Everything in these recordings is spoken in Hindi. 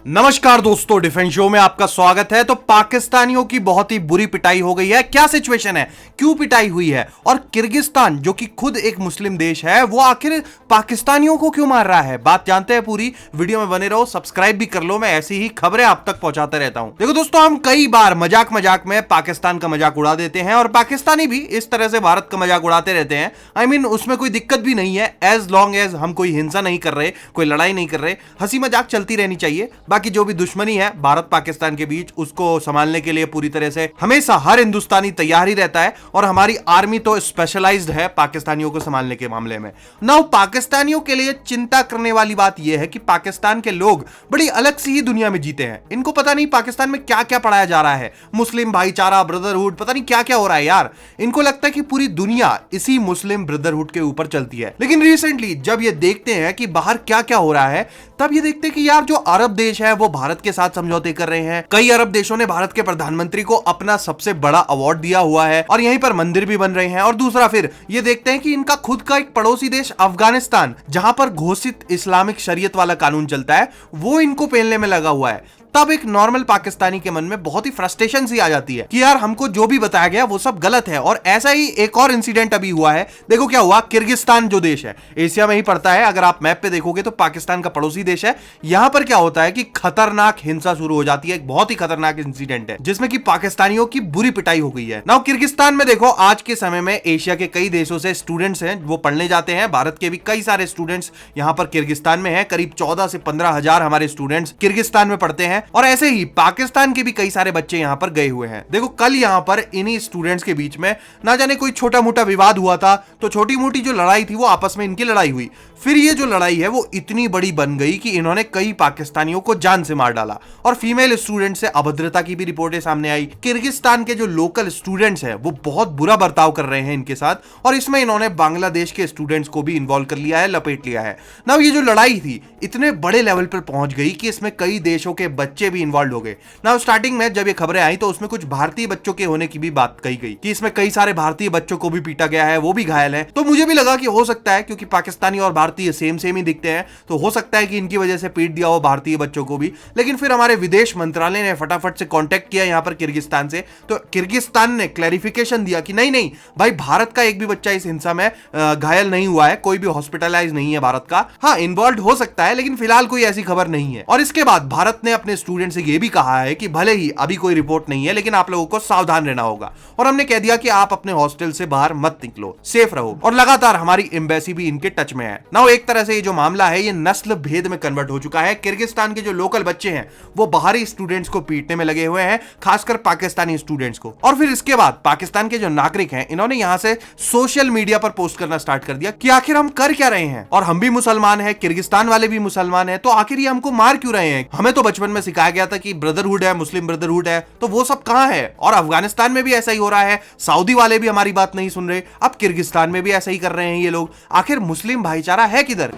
नमस्कार दोस्तों, डिफेंस शो में आपका स्वागत है। तो पाकिस्तानियों की बहुत ही बुरी पिटाई हो गई है। क्या सिचुएशन है, क्यों पिटाई हुई है, और किर्गिस्तान जो कि खुद एक मुस्लिम देश है वो आखिर पाकिस्तानियों को क्यों मार रहा है, बात जानते हैं पूरी। वीडियो में बने रहो, सब्सक्राइब भी कर लो, मैं ऐसी ही खबरें आप तक पहुंचाता रहता हूं। देखो दोस्तों, हम कई बार मजाक मजाक में पाकिस्तान का मजाक उड़ा देते हैं और पाकिस्तानी भी इस तरह से भारत का मजाक उड़ाते रहते हैं। आई मीन उसमें कोई दिक्कत भी नहीं है, एज लॉन्ग एज हम कोई हिंसा नहीं कर रहे, कोई लड़ाई नहीं कर रहे, हंसी मजाक चलती रहनी चाहिए। बाकी जो भी दुश्मनी है भारत पाकिस्तान के बीच, उसको संभालने के लिए पूरी तरह से हमेशा हर हिंदुस्तानी तैयार ही रहता है और हमारी आर्मी तो स्पेशलाइज्ड है पाकिस्तानियों को संभालने के मामले में। नाउ पाकिस्तानियों के लिए चिंता करने वाली बात यह है कि पाकिस्तान के लोग बड़ी अलग सी ही दुनिया में जीते हैं। इनको पता नहीं पाकिस्तान में क्या क्या पढ़ाया जा रहा है, मुस्लिम भाईचारा, ब्रदरहुड, पता नहीं क्या क्या हो रहा है यार। इनको लगता है कि पूरी दुनिया इसी मुस्लिम ब्रदरहुड के ऊपर चलती है। लेकिन रिसेंटली जब ये देखते हैं कि बाहर क्या क्या हो रहा है, तब ये देखते हैं कि यार जो अरब देश है वो भारत के साथ समझौते कर रहे हैं। कई अरब देशों ने भारत के प्रधानमंत्री को अपना सबसे बड़ा अवार्ड दिया हुआ है और यहीं पर मंदिर भी बन रहे हैं। और दूसरा फिर ये देखते हैं कि इनका खुद का एक पड़ोसी देश अफगानिस्तान, जहां पर घोषित इस्लामिक शरीयत वाला कानून चलता है, वो इनको पेलने में लगा हुआ है। तब एक नॉर्मल पाकिस्तानी के मन में बहुत ही फ्रस्ट्रेशन सी आ जाती है कि यार हमको जो भी बताया गया वो सब गलत है। और ऐसा ही एक और इंसिडेंट अभी हुआ है। देखो क्या हुआ, किर्गिस्तान जो देश है एशिया में ही पड़ता है, अगर आप मैप पे देखोगे तो पाकिस्तान का पड़ोसी देश है। यहां पर क्या होता है कि खतरनाक हिंसा शुरू हो जाती है, एक बहुत ही खतरनाक इंसिडेंट है जिसमें कि पाकिस्तानियों की बुरी पिटाई हो गई है। नाउ किर्गिस्तान में देखो, आज के समय में एशिया के कई देशों से स्टूडेंट्स हैं वो पढ़ने जाते हैं। भारत के भी कई सारे स्टूडेंट्स यहां पर किर्गिस्तान में हैं, करीब 14 से 15 हजार हमारे स्टूडेंट्स किर्गिस्तान में पढ़ते हैं। और ऐसे ही पाकिस्तान के भी कई सारे बच्चे यहां पर गए हुए हैं। देखो कल यहां पर इन्हीं स्टूडेंट्स के बीच में ना जाने कोई छोटा मोटा विवाद हुआ था, तो छोटी मोटी जो लड़ाई थी वो आपस में इनकी लड़ाई हुई। फिर ये जो लड़ाई है वो इतनी बड़ी बन गई कि इन्होंने कई पाकिस्तानियों को जान से मार डाला और फीमेल स्टूडेंट से अभद्रता की भी रिपोर्टें सामने आई। किर्गिस्तान के जो लोकल स्टूडेंट्स हैं वो बहुत बुरा बर्ताव कर रहे हैं इनके साथ, और इसमें इन्होंने बांग्लादेश के स्टूडेंट्स को भी इन्वॉल्व कर लिया है, लपेट लिया है ना। ये जो लड़ाई थी इतने बड़े लेवल पर पहुंच गई कि इसमें कई देशों के बच्चे भी इन्वॉल्व हो गए ना। स्टार्टिंग में जब ये खबरें आई तो उसमें कुछ भारतीय बच्चों के होने की भी बात कही गई कि इसमें कई सारे भारतीय बच्चों को भी पीटा गया है, वो भी घायल है। तो मुझे भी लगा कि हो सकता है, क्योंकि पाकिस्तानी और भारतीय सेम सेम ही दिखते हैं, तो हो सकता है कि इनकी वजह से पीट दिया हो भारतीय बच्चों को भी। लेकिन फिर हमारे विदेश मंत्रालय ने फटाफट से कांटेक्ट किया यहां पर किर्गिस्तान से, तो किर्गिस्तान ने क्लैरिफिकेशन दिया कि नहीं नहीं भाई, भारत का एक भी बच्चा इस हिंसा में घायल नहीं हुआ है, कोई भी हॉस्पिटलाइज नहीं है भारत का। हाँ, इन्वॉल्व हो सकता है लेकिन फिलहाल कोई ऐसी खबर नहीं है। और इसके बाद भारत ने अपने स्टूडेंट से यह भी कहा है कि भले ही अभी कोई रिपोर्ट नहीं है लेकिन आप लोगों को सावधान रहना होगा, और हमने कह दिया कि आप अपने हॉस्टल से बाहर मत निकलो, सेफ रहो। और लगातार हमारी एम्बेसी भी इनके टच में है ना। एक तरह से ये जो मामला है ये नस्ल भेद में कन्वर्ट हो चुका है। किर्गिस्तान के जो लोकल बच्चे हैं वो बाहरी स्टूडेंट्स को पीटने में लगे हुए हैं, खासकर पाकिस्तानी स्टूडेंट्स को। और फिर इसके बाद पाकिस्तान के जो नागरिक हैं इन्होंने यहां से सोशल मीडिया पर पोस्ट करना स्टार्ट कर दिया कि आखिर हम कर क्या रहे हैं, और हम भी मुसलमान हैं, किर्गिस्तान वाले भी मुसलमान हैं, तो आखिर ये हमको मार क्यों रहे हैं। हमें तो बचपन में सिखाया गया था कि ब्रदरहुड है, मुस्लिम ब्रदरहुड है, तो वो सब कहां है। और अफगानिस्तान में भी ऐसा ही हो रहा है, सऊदी वाले भी हमारी बात नहीं सुन रहे, अब किर्गिस्तान में भी ऐसा ही कर रहे हैं ये लोग। आखिर मुस्लिम भाईचारा है किधर।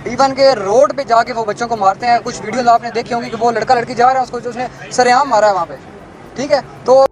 इवन के रोड पे जाके वो बच्चों को मारते हैं। कुछ वीडियोस आपने देखी होंगी कि वो लड़का लड़की जा रहा है, उसको जो उसने सरेआम मारा है वहाँ पे, ठीक है। तो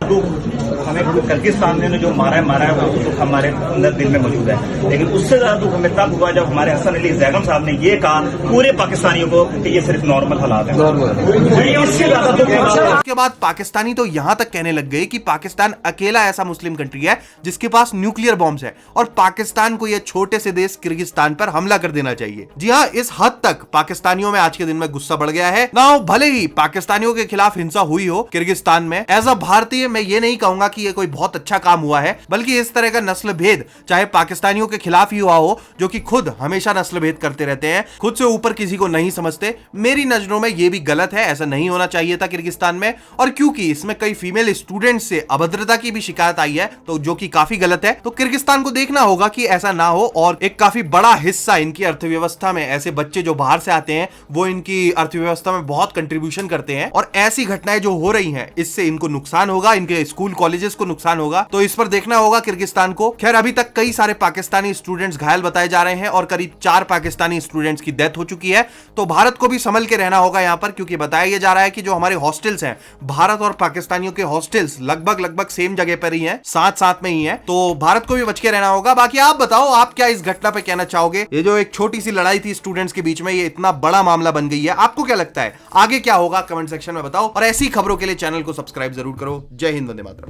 हमें किर्गिस्तान ने जो मारा है वो दुख हमारे अंदर दिल में मौजूद है। लेकिन उससे ज्यादा दुख हमें तब हुआ जब हमारे हसन अली जैगम साहब ने ये कहा पूरे पाकिस्तानियों को कि ये सिर्फ नॉर्मल हालात है। इससे ज्यादा दुख। उसके बाद पाकिस्तानी तो यहां तक कहने लग गए कि पाकिस्तान अकेला ऐसा मुस्लिम कंट्री है जिसके पास न्यूक्लियर बॉम्ब्स है और पाकिस्तान को यह छोटे से देश किर्गिस्तान पर हमला कर देना चाहिए। जी हाँ, इस हद तक पाकिस्तानियों में आज के दिन में गुस्सा बढ़ गया है ना। भले ही पाकिस्तानियों के खिलाफ हिंसा हुई हो किर्गिस्तान में, एज अ भारतीय मैं ये नहीं कहूंगा कि ये कोई बहुत अच्छा काम हुआ है, बल्कि इस तरह का नस्ल भेद चाहे पाकिस्तानियों के खिलाफ ही हुआ हो, जो कि खुद हमेशा नस्ल भेद करते रहते हैं, खुद से ऊपर किसी को नहीं समझते, मेरी नजरों में ये भी गलत है, ऐसा नहीं होना चाहिए था किर्गिस्तान में। और क्योंकि इसमें कई फीमेल स्टूडेंट्स से अभद्रता की भी शिकायत आई है, तो जो कि काफी गलत है, तो किर्गिस्तान को देखना होगा कि ऐसा ना हो। और एक काफी बड़ा हिस्सा इनकी अर्थव्यवस्था में ऐसे बच्चे जो बाहर से आते हैं वो इनकी अर्थव्यवस्था में बहुत कंट्रीब्यूशन करते हैं, और ऐसी घटनाएं जो हो रही हैं इससे इनको नुकसान होगा, इनके स्कूल कॉलेजेस को नुकसान होगा। तो इस पर देखना होगा किर्गिस्तान को। खैर अभी तक कई सारे पाकिस्तानी स्टूडेंट्स घायल बताए जा रहे हैं और करीब 4 पाकिस्तानी स्टूडेंट्स की डेथ हो चुकी है। तो भारत को भी संभल के रहना होगा यहां पर, क्योंकि बताया जा रहा है कि जो हमारे हॉस्टल्स हैं, भारत और पाकिस्तानियों के हॉस्टल्स लगभग सेम जगह पर ही हैं, साथ में ही हैं। तो भारत को भी बच के रहना होगा। बाकी आप बताओ, आप क्या इस घटना पे कहना चाहोगे? ये जो एक छोटी सी लड़ाई थी स्टूडेंट्स के बीच में, ये इतना बड़ा मामला बन गई है, आपको क्या लगता है? आगे क्या होगा कमेंट सेक्शन में बताओ और ऐसी खबरों के लिए चैनल को सब्सक्राइब जरूर करो। जय हिंद, वंदे मातरम।